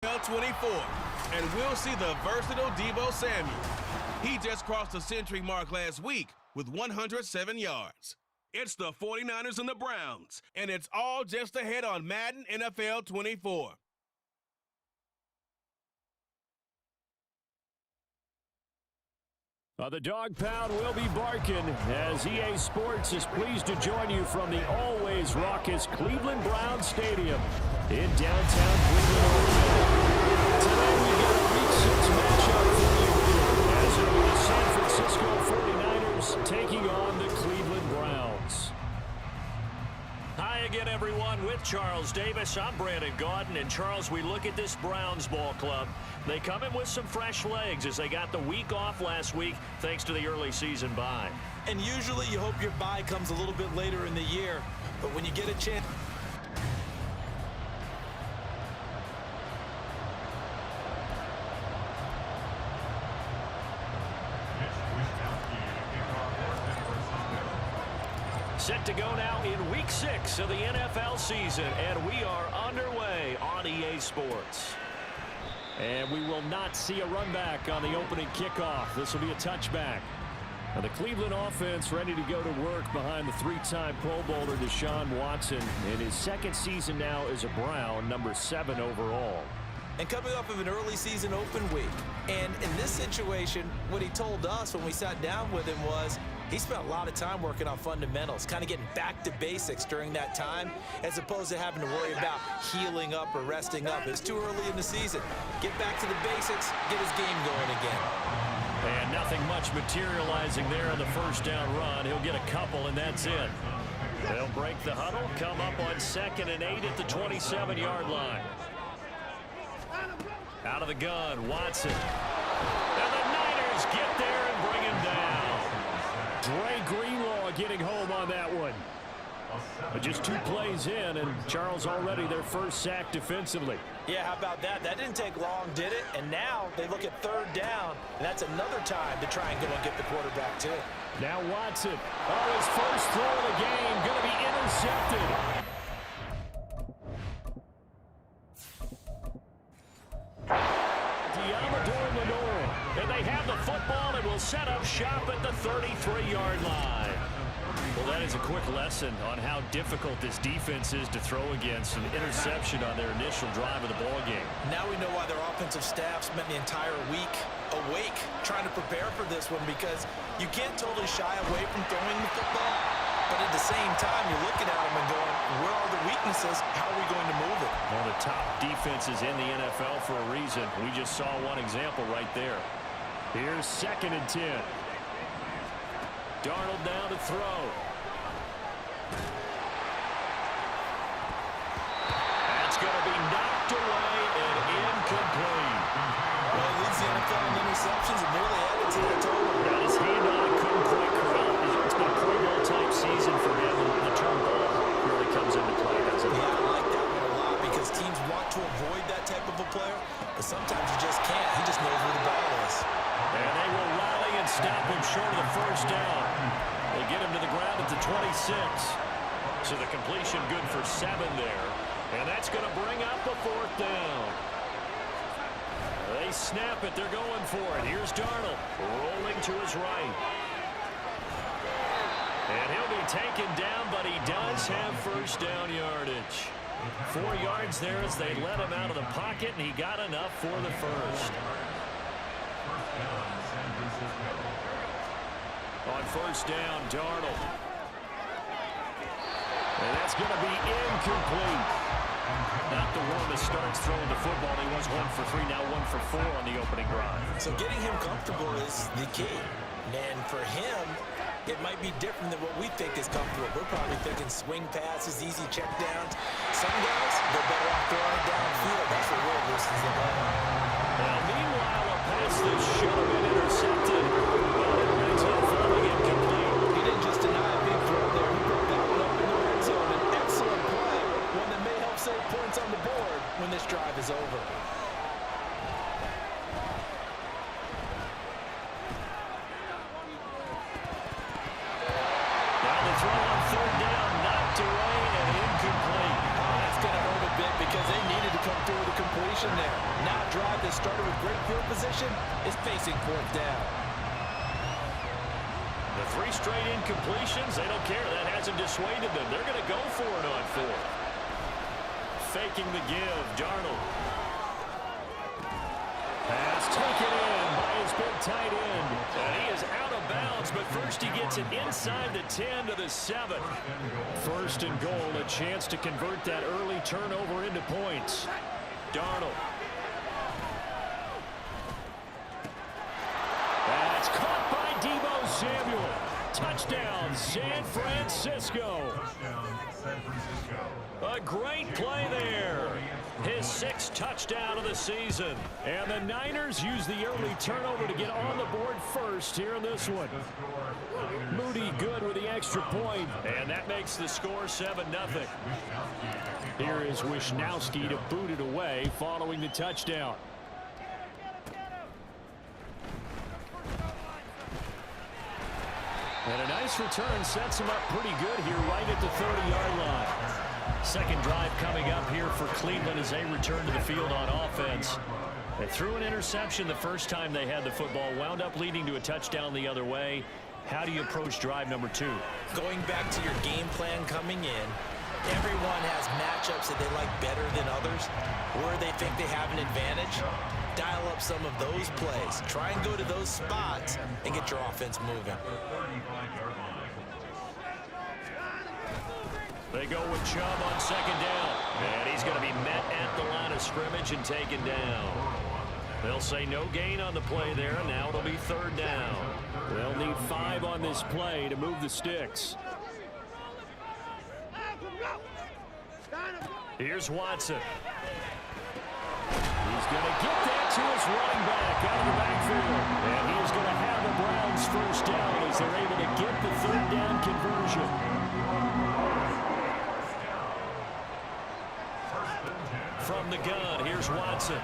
24, and we'll see the versatile Deebo Samuel. He just crossed the century mark last week with 107 yards. It's the 49ers and the Browns, and it's all just ahead on Madden NFL 24. The dog pound will be barking as EA Sports is pleased to join you from the always raucous Cleveland Browns Stadium in downtown Cleveland. Today we get a Week 6 matchup for you as it will be the San Francisco 49ers taking on the Cleveland Browns. Hi again, everyone. With Charles Davis, I'm Brandon Gaudin. And Charles, we look at this Browns ball club. They come in with some fresh legs as they got the week off last week thanks to the early season bye. And usually you hope your bye comes a little bit later in the year, but when you get a chance... Set to go now in Week 6 of the NFL season, and we are underway on EA Sports. And we will not see a run back on the opening kickoff. This will be a touchback. Now the Cleveland offense ready to go to work behind the three-time Pro Bowler Deshaun Watson in his second season now as a Brown, number 7 overall. And coming off of an early season open week. And in this situation, what he told us when we sat down with him was he spent a lot of time working on fundamentals, kind of getting back to basics during that time, as opposed to having to worry about healing up or resting up. It's too early in the season. Get back to the basics, get his game going again. And nothing much materializing there on the first down run. He'll get a couple, and that's it. They'll break the huddle, come up on 2nd and 8 at the 27-yard line. Out of the gun, Watson. And the Niners get there and bring him down. Dre Greenlaw getting home on that one. But just 2 plays in, and Charles already their first sack defensively. Yeah, how about that? That didn't take long, did it? And now they look at 3rd down, and that's another time to try and go and get the quarterback, too. Now Watson, his first throw of the game, going to be intercepted. And they have the football and will set up shop at the 33-yard line. Well, that is a quick lesson on how difficult this defense is to throw against an interception on their initial drive of the ball game. Now we know why their offensive staff spent the entire week awake trying to prepare for this one, because you can't totally shy away from throwing the football, but at the same time you're looking at them and going, where are the weaknesses? How are we going to move it? One of the top defenses in the NFL for a reason. We just saw one example right there. Here's 2nd and 10. Darnold down to throw. That's going to be knocked away and incomplete. Well, he leads the NFL in interceptions and nearly added to their total. Got his hand on it, couldn't quite corral it. It's been a Pro Bowl type season for him. The term ball really comes into play, doesn't it? Yeah, I like that one a lot because teams want to avoid that type of a player, but sometimes you just can't. He just knows where the ball is. And they will rally and stop him short of the first down. They get him to the ground at the 26. So the completion good for 7 there. And that's going to bring up a 4th down. They snap it. They're going for it. Here's Darnold rolling to his right. And he'll be taken down, but he does have first down yardage. 4 yards there as they let him out of the pocket, and he got enough for the first. On first down, Darnold. And that's going to be incomplete. Not the warmest starts throwing the football. He was 1 for 3, now 1 for 4 on the opening drive. So getting him comfortable is the key. And for him, it might be different than what we think is comfortable. We're probably thinking swing passes, easy checkdowns. Some guys, they're better off throwing it downfield. That's what we're loosens the ball. Now, meanwhile, a pass that should have been intercepted. But it ends up falling incomplete. He didn't just deny a big throw there. He broke that one up in the red zone. An excellent play, one that may help save points on the board when this drive is over. Now the throw on 3rd down, knocked away and incomplete. Oh, that's going to hurt a bit because they needed to come through with a completion. motion there. Now a drive that started with great field position is facing fourth down. The 3 straight incompletions, they don't care. That hasn't dissuaded them. They're going to go for it on 4th. Faking the give, Darnold. Pass taken in by his big tight end. And he is out of bounds, but first he gets it inside the 10 to the 7. First and goal, a chance to convert that early turnover into points. Darnold. That's caught by Deebo Samuel. Touchdown, San Francisco. A great play there. His 6th touchdown of the season. And the Niners use the early turnover to get on the board first here in this one. Moody good with the extra point. And that makes the score 7-0. Here is Wisnowski to boot it away following the touchdown. And a nice return sets him up pretty good here right at the 30-yard line. Second drive coming up here for Cleveland as they return to the field on offense. They threw an interception the first time they had the football, wound up leading to a touchdown the other way. How do you approach drive number 2? Going back to your game plan coming in, everyone has matchups that they like better than others, where they think they have an advantage. Dial up some of those plays. Try and go to those spots and get your offense moving. They go with Chubb on second down. And he's going to be met at the line of scrimmage and taken down. They'll say no gain on the play there, and now it'll be third down. They'll need 5 on this play to move the sticks. Here's Watson. He's going to get that to his running back out of the backfield. And he's going to have the Browns first down as they're able to get the third down conversion. From the gun, here's Watson.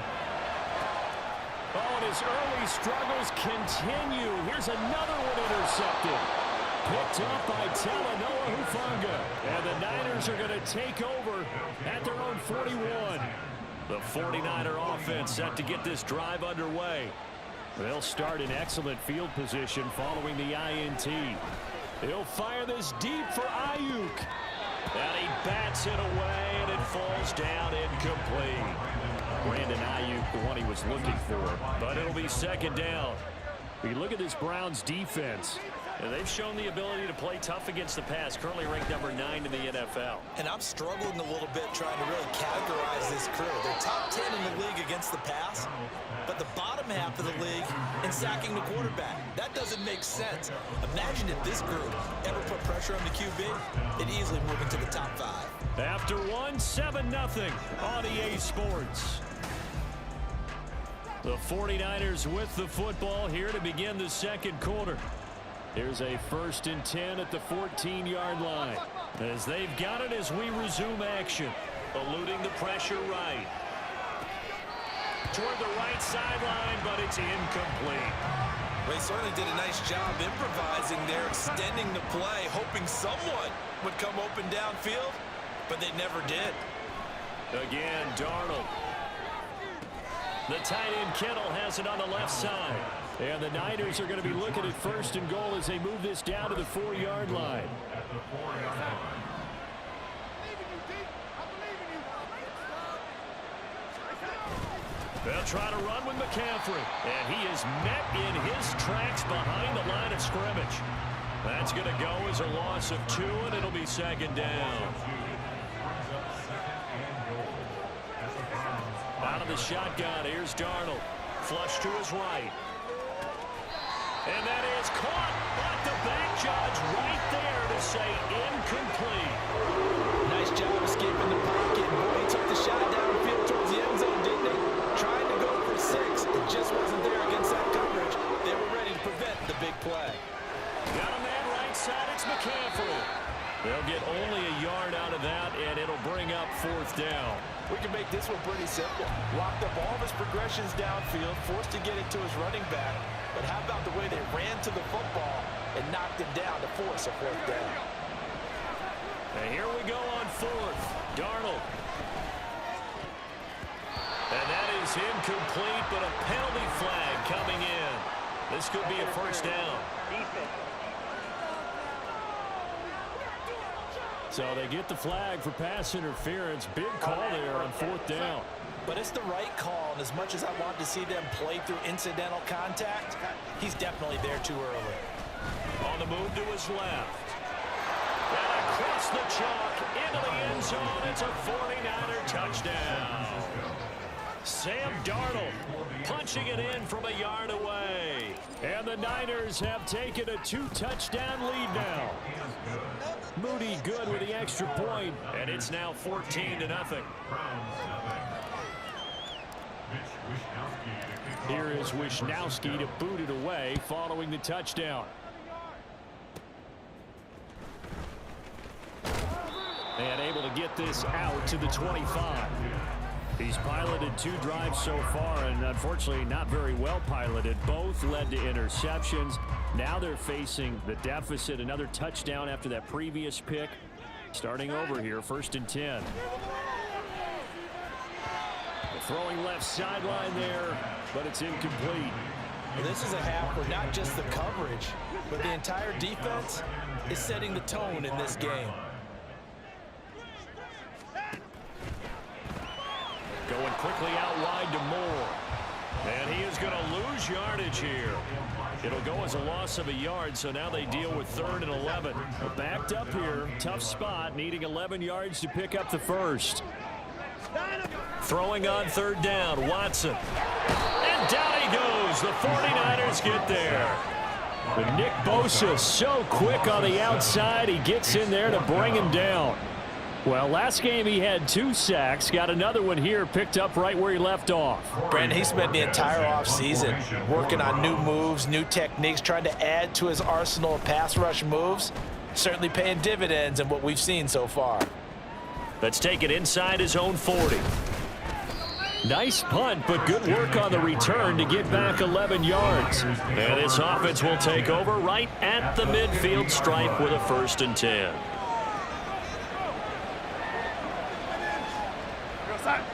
Oh, and his early struggles continue. Here's another one intercepted. Picked up by Talanoa Hufanga. And the Niners are going to take over at their own 41. The 49er offense set to get this drive underway. They'll start in excellent field position following the INT. He'll fire this deep for Ayuk. And he bats it away, and it falls down incomplete. Brandon Ayuk, the one he was looking for. But it'll be second down. You look at this Browns defense. And they've shown the ability to play tough against the pass, currently ranked number 9 in the NFL. And I'm struggling a little bit trying to really categorize this crew. They're top 10 in the league against the pass, but the bottom half of the league in sacking the quarterback. That doesn't make sense. Imagine if this group ever put pressure on the QB, they'd easily move into the top 5. After 1, 7-0 on EA Sports. The 49ers with the football here to begin the second quarter. Here's a 1st and 10 at the 14-yard line. As they've got it as we resume action. Eluding the pressure right. Toward the right sideline, but it's incomplete. They certainly did a nice job improvising there, extending the play, hoping someone would come open downfield, but they never did. Again, Darnold. The tight end Kittle has it on the left side. And the Niners are going to be looking at 1st and goal as they move this down to the 4-yard line. They'll try to run with McCaffrey. And he is met in his tracks behind the line of scrimmage. That's going to go as a loss of 2, and it'll be second down. Out of the shotgun, here's Darnold. Flush to his right. And that is caught, but the back judge right there to say incomplete. Nice job escaping the pocket. Boy, he took the shot downfield towards the end zone, didn't he? Trying to go for 6. It just wasn't there against that coverage. They were ready to prevent the big play. Got a man right side, it's McCaffrey. They'll get only a yard out of that, and it'll bring up 4th down. We can make this one pretty simple. Locked up all of his progressions downfield, forced to get it to his running back. But how about the way they ran to the football and knocked him down to force a 4th down? And here we go on 4th. Darnold. And that pass incomplete, but a penalty flag coming in. This could be a first down. So they get the flag for pass interference. Big call there on 4th down. But it's the right call, and as much as I want to see them play through incidental contact, he's definitely there too early. On the move to his left. And across the chalk, into the end zone. It's a 49er touchdown. Sam Darnold punching it in from a yard away. And the Niners have taken a 2-touchdown lead now. Moody good with the extra point. And it's now 14-0. Here is Wishnowsky to boot it away following the touchdown. And able to get this out to the 25. He's piloted 2 drives so far, and unfortunately not very well piloted. Both led to interceptions. Now they're facing the deficit. Another touchdown after that previous pick. Starting over here, 1st and 10. The throwing left sideline there, but it's incomplete. Well, this is a half where not just the coverage, but the entire defense is setting the tone in this game. Going quickly out wide to Moore. And he is going to lose yardage here. It'll go as a loss of a yard, so now they deal with 3rd and 11. Backed up here, tough spot, needing 11 yards to pick up the first. Throwing on 3rd down, Watson. And down he goes. The 49ers get there. But Nick Bosa so quick on the outside, he gets in there to bring him down. Well, last game he had 2 sacks. Got another one here, picked up right where he left off. Brandon, he spent the entire offseason working on new moves, new techniques, trying to add to his arsenal of pass rush moves. Certainly paying dividends in what we've seen so far. Let's take it inside his own 40. Nice punt, but good work on the return to get back 11 yards. And this offense will take over right at the midfield stripe with a 1st and 10.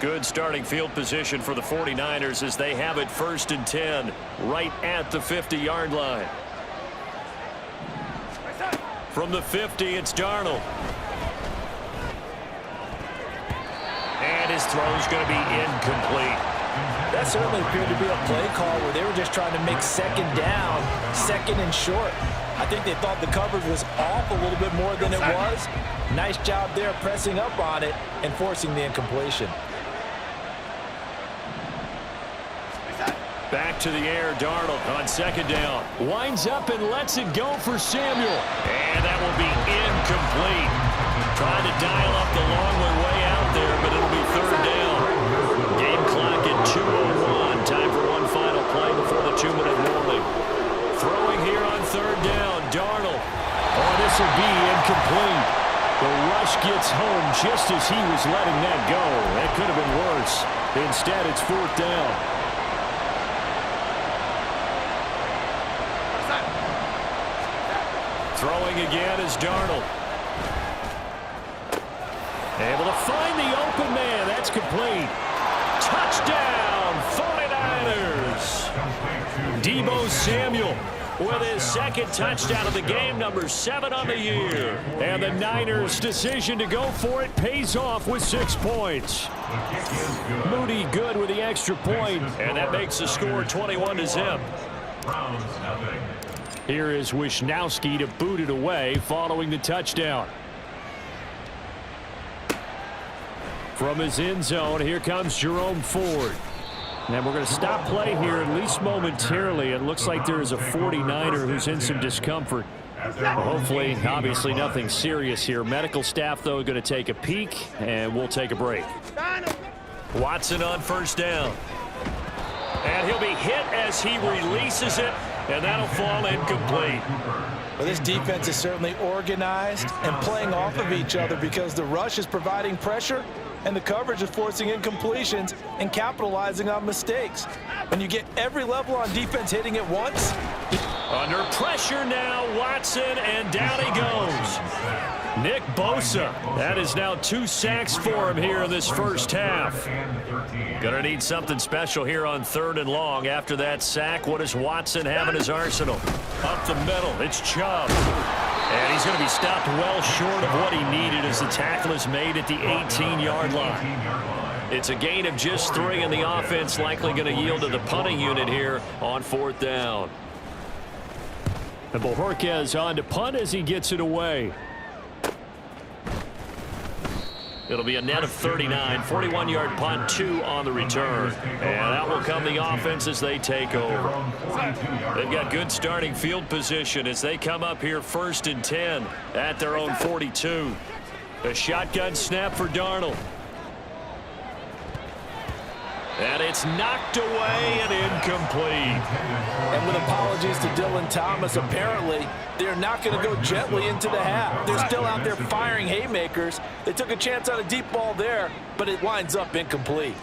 Good starting field position for the 49ers as they have it 1st and 10 right at the 50-yard line. From the 50, it's Darnold. And his throw's going to be incomplete. That certainly appeared to be a play call where they were just trying to make 2nd down, 2nd and short. I think they thought the coverage was off a little bit more than it was. Nice job there pressing up on it and forcing the incompletion. Back to the air, Darnold on 2nd down. Winds up and lets it go for Samuel. And that will be incomplete. Trying to dial up the long way out there, but it'll be 3rd down. Game clock at 2:01. Time for one final play before the 2-minute warning. Throwing here on 3rd down, Darnold. Oh, this will be incomplete. The rush gets home just as he was letting that go. That could have been worse. Instead, it's 4th down. Throwing again is Darnold. Able to find the open man. That's complete. Touchdown, 49ers. Deebo Samuel with his 2nd touchdown of the game, number 7 on the year. And the Niners' decision to go for it pays off with 6 points. Moody good with the extra point. And that makes the score 21-0. Here is Wishnowsky to boot it away following the touchdown. From his end zone, here comes Jerome Ford. And we're going to stop play here at least momentarily. It looks like there is a 49er who's in some discomfort. Hopefully, obviously nothing serious here. Medical staff, though, going to take a peek, and we'll take a break. Watson on 1st down. And he'll be hit as he releases it, and that'll fall incomplete. Well, this defense is certainly organized and playing off of each other because the rush is providing pressure, and the coverage is forcing incompletions and capitalizing on mistakes. When you get every level on defense hitting at once. Under pressure now, Watson, and down he goes. Nick Bosa. That is now 2 sacks for him here in this first half. Gonna need something special here on 3rd and long. After that sack, what does Watson have in his arsenal? Up the middle, it's Chubb. And he's going to be stopped well short of what he needed as the tackle is made at the 18-yard line. It's a gain of just 3, and the offense likely going to yield to the punting unit here on 4th down. And Bojorquez on to punt as he gets it away. It'll be a net of 39, 41-yard punt, 2 on the return. And out will come the offense as they take over. They've got good starting field position as they come up here 1st and 10 at their own 42. A shotgun snap for Darnold. And it's knocked away and incomplete. And with apologies to Dylan Thomas, apparently they're not going to go gently into the half. They're still out there firing haymakers. They took a chance on a deep ball there, but it winds up incomplete.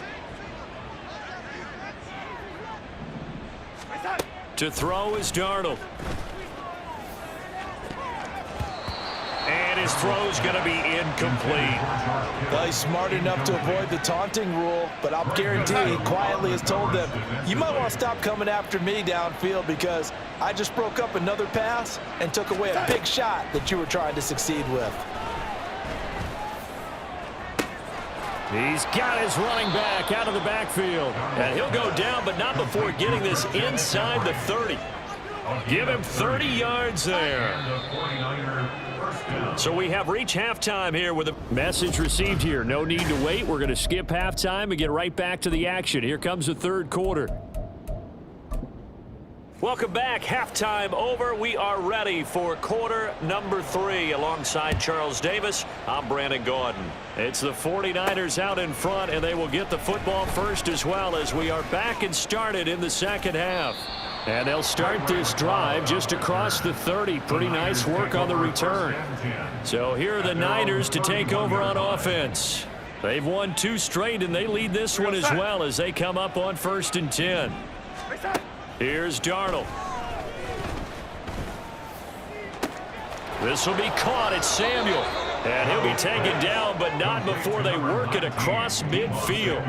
To throw is Darnold. And his throw's going to be incomplete. Well, he's smart enough to avoid the taunting rule, but I'll guarantee he quietly has told them, you might want to stop coming after me downfield because I just broke up another pass and took away a big shot that you were trying to succeed with. He's got his running back out of the backfield. And he'll go down, but not before getting this inside the 30. Give him 30 yards there. So we have reached halftime here with a message received here. No need to wait. We're going to skip halftime and get right back to the action. Here comes the 3rd quarter. Welcome back. Halftime over. We are ready for quarter number 3. Alongside Charles Davis, I'm Brandon Gaudin. It's the 49ers out in front, and they will get the football first as well as we are back and started in the 2nd half. And they'll start this drive just across the 30. Pretty nice work on the return. So here are the Niners to take over on offense. They've won 2 straight, and they lead this one as well as they come up on 1st and 10. Here's Darnold. This will be caught. It's Samuel. And he'll be taken down, but not before they work it across midfield.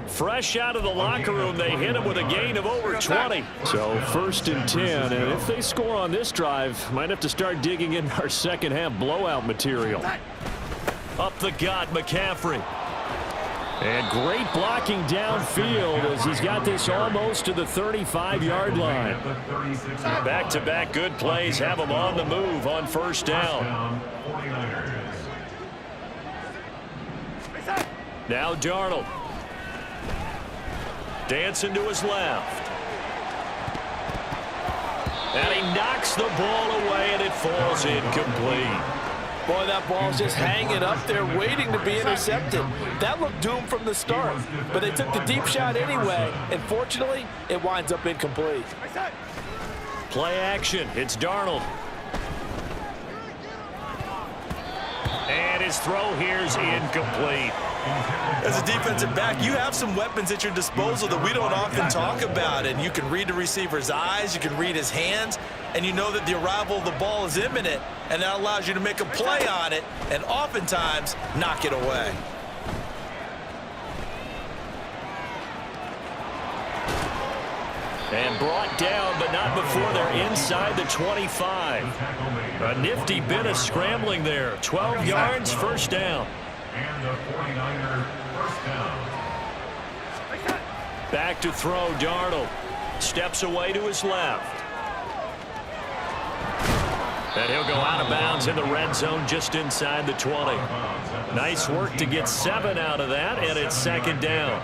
Fresh out of the locker room, they hit him with a gain of over 20. So 1st and 10, and if they score on this drive, might have to start digging in our 2nd half blowout material. Up the gut, McCaffrey. And great blocking downfield as he's got this almost to the 35-yard line. Back-to-back good plays have him on the move on 1st down. Now Darnold. Dancing to his left. And he knocks the ball away, and it falls incomplete. Boy, that ball's just hanging up there waiting to be intercepted. That looked doomed from the start, but they took the deep shot anyway, and fortunately, it winds up incomplete. Play action. It's Darnold. And his throw here's incomplete. As a defensive back, you have some weapons at your disposal that we don't often talk about, and you can read the receiver's eyes, you can read his hands, and you know that the arrival of the ball is imminent, and that allows you to make a play on it and oftentimes knock it away. And brought down, but not before they're inside the 25. A nifty bit of scrambling there. 12 yards, 1st down. And the 49er first down. Back to throw, Darnold. Steps away to his left. And he'll go out of bounds in the red zone just inside the 20. Nice work to get 7 out of that, and it's 2nd down.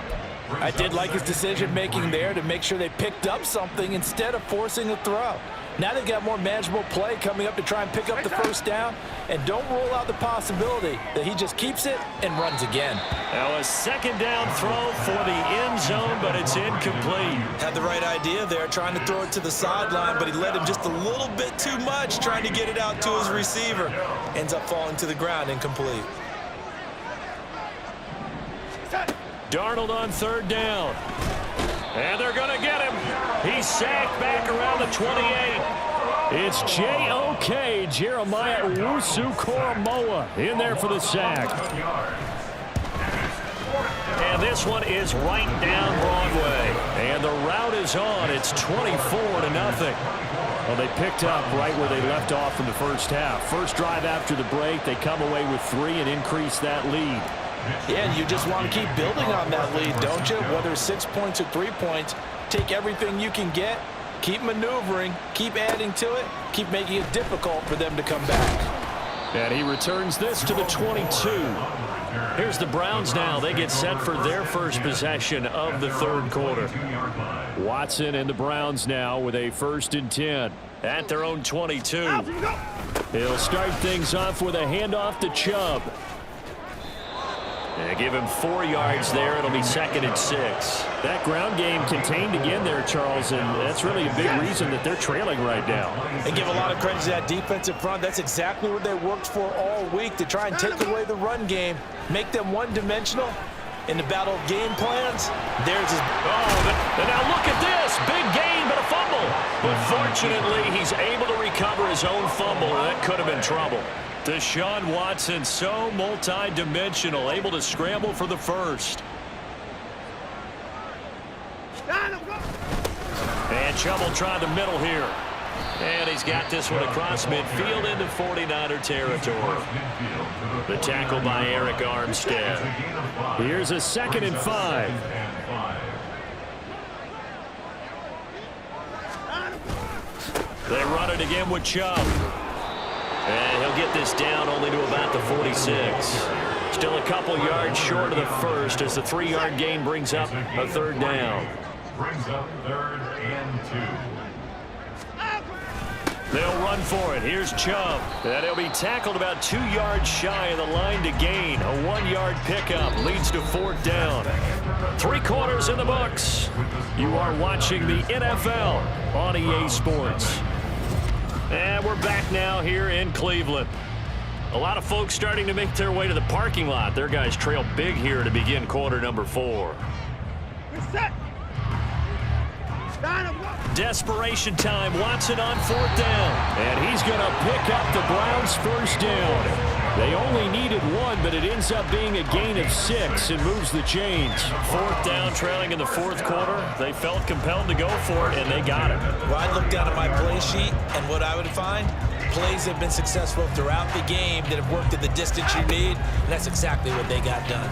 I did like his decision-making there to make sure they picked up something instead of forcing a throw. Now they've got more manageable play coming up to try and pick up the 1st down, and don't rule out the possibility that he just keeps it and runs again. Now a 2nd down throw for the end zone, but it's incomplete. Had the right idea there, trying to throw it to the sideline, but he led him just a little bit too much, trying to get it out to his receiver. Ends up falling to the ground, incomplete. Darnold on third down. And they're going to get him. He's sacked back around the 28. It's J.O.K. Jeremiah Owusu-Koramoah in there for the sack. And this one is right down Broadway. And the route is on. It's 24-0. Well, they picked up right where they left off in the first half. First drive after the break, they come away with 3 and increase that lead. Yeah, and you just want to keep building on that lead, don't you? Whether it's 6 points or 3 points, take everything you can get, keep maneuvering, keep adding to it, keep making it difficult for them to come back. And he returns this to the 22. Here's the Browns now. They get set for their first possession of the third quarter. Watson and the Browns now with a 1st and 10. At their own 22. He'll start things off with a handoff to Chubb. They give him 4 yards there. It'll be 2nd and 6. That ground game contained again there, Charles, and that's really a big reason that they're trailing right now. And give a lot of credit to that defensive front. That's exactly what they worked for all week, to try and take away the run game, make them one-dimensional. In the battle of game plans, there's his... Oh, now look at this. Big gain, but a fumble. But fortunately, he's able to recover his own fumble, and that could have been trouble. Deshaun Watson, so multi-dimensional, able to scramble for the first. And Chubb will try the middle here. And he's got this one across midfield into 49er territory. The tackle by Eric Armstead. Here's a 2nd and 5. They run it again with Chubb. And he'll get this down only to about the 46. Still a couple yards short of the first as the 3-yard gain brings up a 3rd down. Brings up 3rd and 2. They'll run for it. Here's Chubb. And he'll be tackled about 2 yards shy of the line to gain. A 1-yard pickup leads to 4th down. 3 quarters in the books. You are watching the NFL on EA Sports. And we're back now here in Cleveland. A lot of folks starting to make their way to the parking lot. Their guys trail big here to begin quarter number 4. We're set. Desperation time. Watson on 4th down. And he's going to pick up the Browns' 1st down. They only needed 1, but it ends up being a gain of 6 and moves the chains. 4th down, trailing in the 4th quarter. They felt compelled to go for it, and they got it. Well, I'd look down at my play sheet, and what I would find, plays have been successful throughout the game that have worked at the distance you need, and that's exactly what they got done.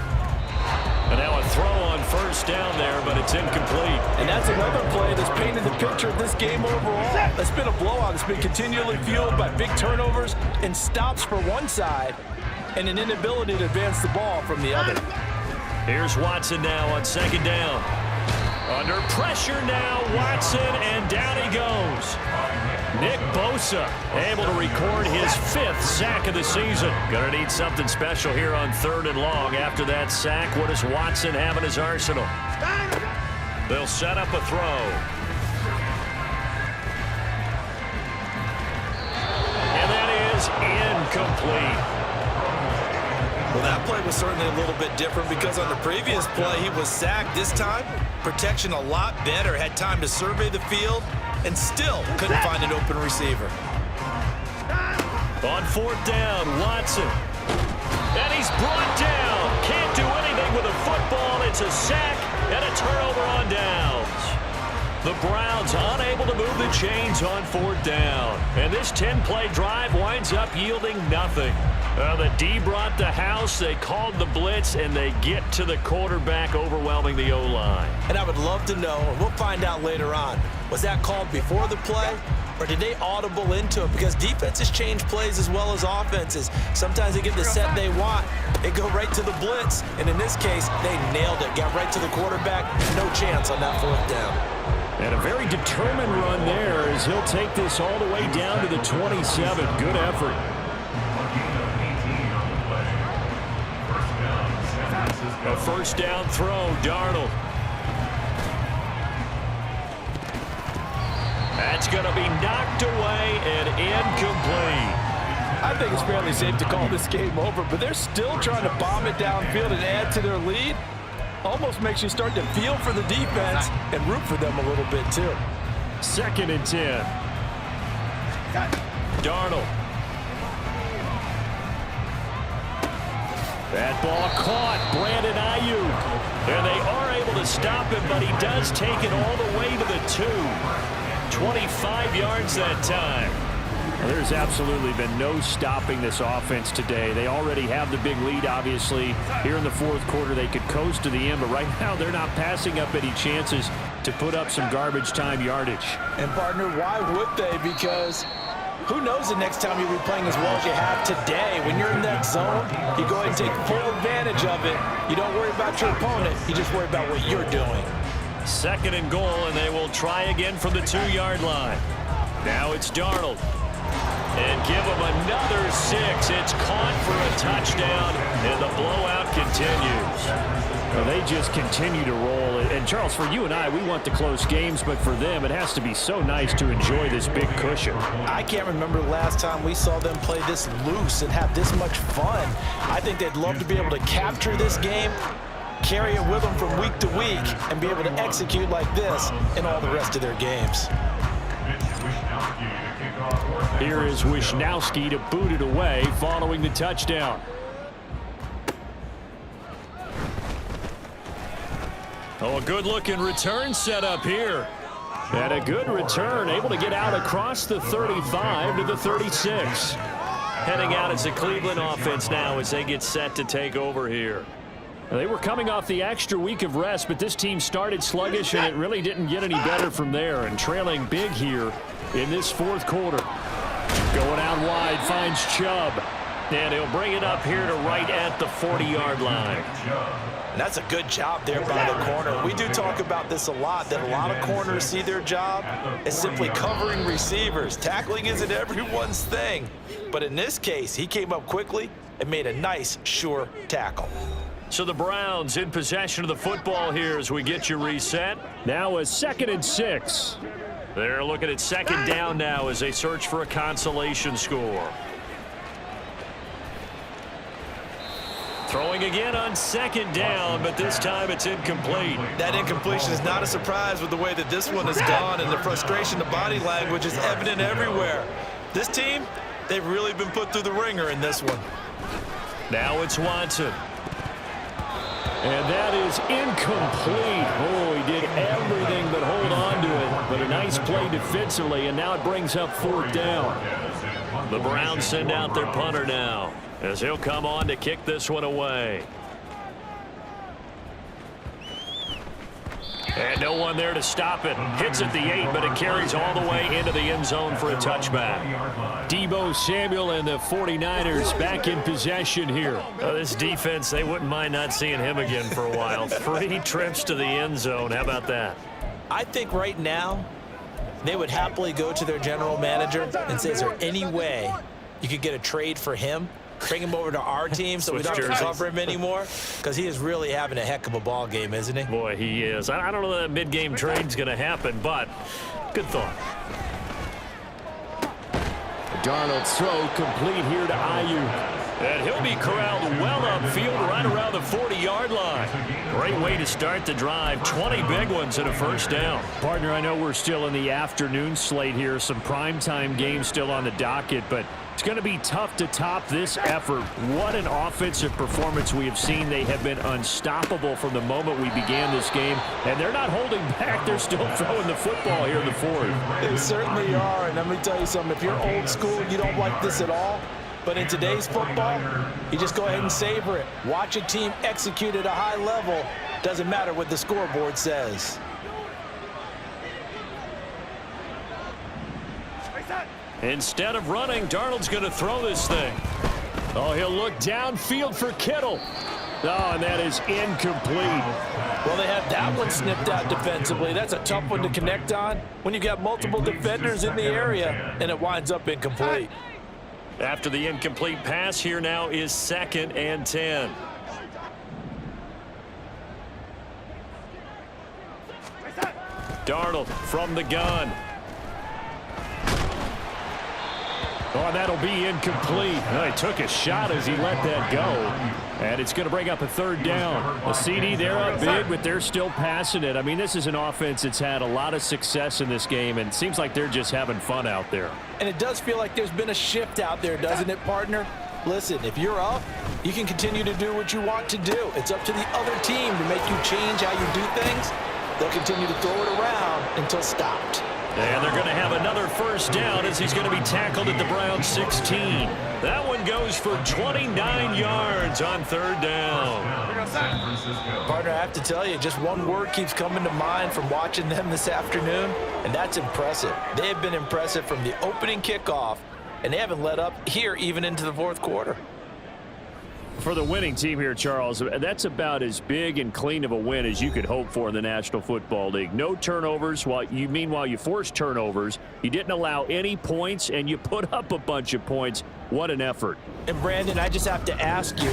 And now a throw on 1st down there, but it's incomplete. And that's another play that's painted the picture of this game overall. It's been a blowout. It's been continually fueled by big turnovers and stops for one side and an inability to advance the ball from the other. Here's Watson now on 2nd down. Under pressure now, Watson, and down he goes. Nick Bosa able to record his 5th sack of the season. Gonna need something special here on 3rd and long. After that sack, what does Watson have in his arsenal? They'll set up a throw. And that is incomplete. Well, that play was certainly a little bit different because on the previous play, he was sacked. This time, protection a lot better. Had time to survey the field and still couldn't find an open receiver. On 4th down, Watson. And he's brought down. Can't do anything with a football. It's a sack and a turnover on downs. The Browns unable to move the chains on 4th down. And this 10-play drive winds up yielding nothing. The D brought the house. They called the blitz, and they get to the quarterback, overwhelming the O-line. And I would love to know, and we'll find out later on, was that called before the play, or did they audible into it? Because defenses change plays as well as offenses. Sometimes they get the set they want. They go right to the blitz, and in this case, they nailed it. Got right to the quarterback. No chance on that 4th down. And a very determined run there as he'll take this all the way down to the 27. Good effort. A 1st down throw, Darnold. That's going to be knocked away and incomplete. I think it's fairly safe to call this game over, but they're still trying to bomb it downfield and add to their lead. Almost makes you start to feel for the defense and root for them a little bit, too. 2nd and 10. Darnold. That ball caught. Brandon Ayuk. And they are able to stop him, but he does take it all the way to the 2. 25 yards that time. Well, there's absolutely been no stopping this offense today. They already have the big lead, obviously. Here in the 4th quarter, they could coast to the end, but right now they're not passing up any chances to put up some garbage time yardage. And, partner, why would they? Because who knows the next time you'll be playing as well as you have today. When you're in that zone, you go ahead and take full advantage of it. You don't worry about your opponent. You just worry about what you're doing. 2nd and goal, and they will try again from the 2-yard line. Now it's Darnold. And give him another 6. It's caught for a touchdown, and the blowout continues. Well, they just continue to roll. And, Charles, for you and I, we want the close games, but for them, it has to be so nice to enjoy this big cushion. I can't remember the last time we saw them play this loose and have this much fun. I think they'd love to be able to capture this game, carry it with them from week to week, and be able to execute like this in all the rest of their games. Here is Wishnowski to boot it away following the touchdown. Oh, a good-looking return set up here. And a good return, able to get out across the 35 to the 36. Heading out as the Cleveland offense now as they get set to take over here. They were coming off the extra week of rest, but this team started sluggish, and it really didn't get any better from there. And trailing big here in this 4th quarter. Going out wide, finds Chubb. And he'll bring it up here to right at the 40-yard line. And that's a good job there by the corner. We do talk about this a lot, that a lot of corners see their job as simply covering receivers. Tackling isn't everyone's thing. But in this case, he came up quickly and made a nice, sure tackle. So the Browns in possession of the football here as we get you reset. Now a 2nd and 6. They're looking at 2nd down now as they search for a consolation score. Throwing again on 2nd down, but this time it's incomplete. That incompletion is not a surprise with the way that this one has gone, and the frustration, the body language is evident everywhere. This team, they've really been put through the ringer in this one. Now it's Watson. And that is incomplete. Oh, he did everything but hold on to it. But a nice play defensively, and now it brings up 4th down. The Browns send out their punter now as he'll come on to kick this one away. And no one there to stop it. Hits at the 8, but it carries all the way into the end zone for a touchback. Deebo Samuel and the 49ers back in possession here. This defense, they wouldn't mind not seeing him again for a while. 3 trips to the end zone. How about that? I think right now they would happily go to their general manager and say, is there any way you could get a trade for him? Bring him over to our team so we don't have to cover him anymore, because he is really having a heck of a ball game, isn't he? Boy, he is. I don't know that mid-game trade's going to happen, but good thought. Darnold's throw complete here to Ayuk. And he'll be corralled well upfield right around the 40-yard line. Great way to start the drive. 20 big ones and a 1st down. Partner, I know we're still in the afternoon slate here. Some primetime games still on the docket, but it's going to be tough to top this effort. What an offensive performance we have seen. They have been unstoppable from the moment we began this game, and they're not holding back. They're still throwing the football here in the 4th. They certainly are, and let me tell you something. If you're old school, you don't like this at all. But in today's football, you just go ahead and savor it. Watch a team execute at a high level. Doesn't matter what the scoreboard says. Instead of running, Darnold's going to throw this thing. Oh, he'll look downfield for Kittle. Oh, and that is incomplete. Well, they have that one snipped out defensively. That's a tough one to connect on when you got multiple defenders in the area, and it winds up incomplete. After the incomplete pass, here now is 2nd and 10. Darnold from the gun. Oh, and that'll be incomplete. He took a shot as he let that go. And it's going to bring up a third down. The CD, they're up big, but they're still passing it. I mean, this is an offense that's had a lot of success in this game, and it seems like they're just having fun out there. And it does feel like there's been a shift out there, doesn't it, partner? Listen, if you're up, you can continue to do what you want to do. It's up to the other team to make you change how you do things. They'll continue to throw it around until stopped. And they're going to have another first down as he's going to be tackled at the Browns 16. That one goes for 29 yards on third down. Partner, I have to tell you, just one word keeps coming to mind from watching them this afternoon, and that's impressive. They have been impressive from the opening kickoff, and they haven't let up here even into the fourth quarter. For the winning team here, Charles, that's about as big and clean of a win as you could hope for in the National Football League. No turnovers. Meanwhile, you forced turnovers. You didn't allow any points, and you put up a bunch of points. What an effort. And, Brandon, I just have to ask you,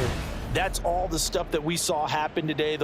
that's all the stuff that we saw happen today, though.